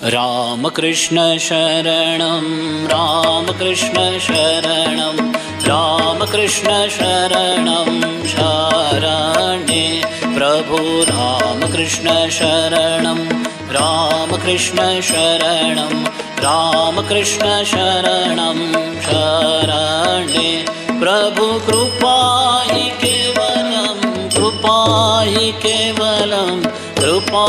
रामकृष्ण शरणं रामकृष्ण शरणं रामकृष्ण शरणं शरणे प्रभु रामकृष्ण शरणं रामकृष्ण शरणं रामकृष्ण शरणं शरणे प्रभु कृपा हि केवलं कृपा हि केवलं कृपा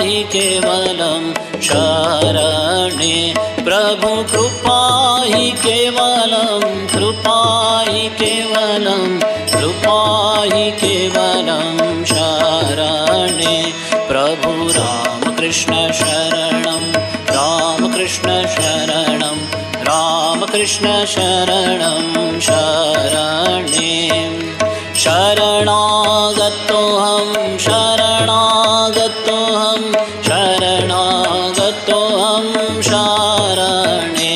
हि केवलं शरणे प्रभु कृपा हि केवलं कृपा हि केवलं कृपा हि केवलं शरणे प्रभु रामकृष्ण शरणं रामकृष्ण शरणं रामकृष्ण शरणं शरणे शरणागतोऽहं शरणागतोऽहं शरणागतोऽहं शरणे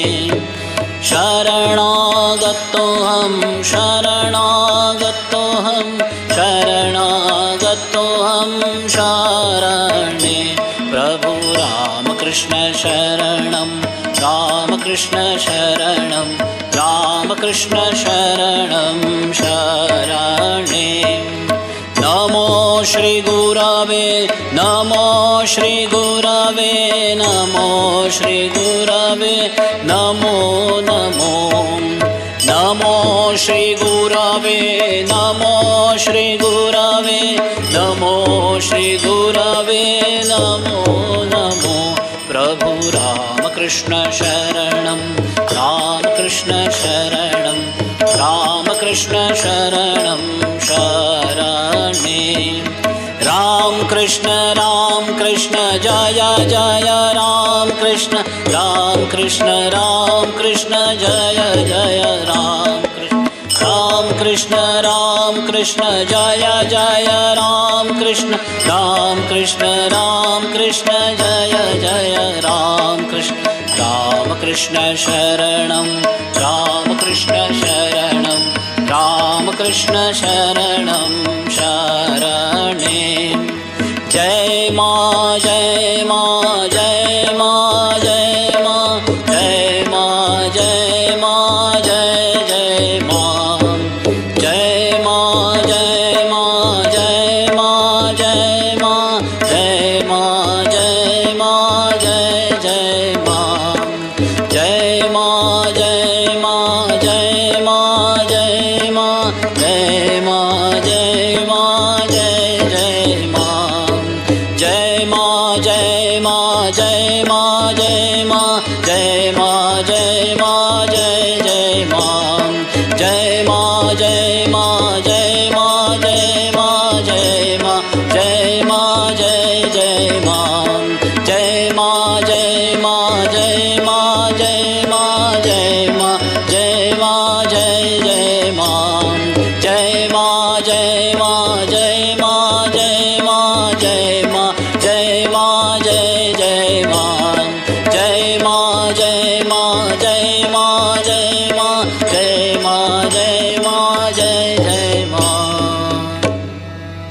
शरणागतोऽहं शरणागतोऽहं शरणागतोऽहं शरणे प्रभु रामकृष्ण शरणं रामकृष्ण शरणं रामकृष्ण शरणं शरणे नमो श्री गुरवे नमो श्री गुरवे नमो श्री गुरवे नमो नमो नमो श्री गुरवे नमो श्री गुरवे नमो श्री गुरवे नमो नमो प्रभु रामकृष्ण शरणं रामकृष्ण शरणं रामकृष्ण शरणं शरणे रामकृष्ण रामकृष्ण जय जय रामकृष्ण रामकृष्ण रामकृष्ण जय जय रामकृष्ण रामकृष्ण जय जय रामकृष्ण रामकृष्ण रामकृष्ण जय जय रामकृष्ण रामकृष्ण शरणं रामकृष्ण शरणं रामकृष्ण शरणं शरणे जय मा जय मा जय मा जय मा जय मा जय मा जय जय मा जय मा जय मा जय मा जय मा जय मा जय मा जय जय मा जय मा जय मा जय मा जय मा जय मा जय मा जय जय मा जय मा जय मा जय मा जय मा जय मा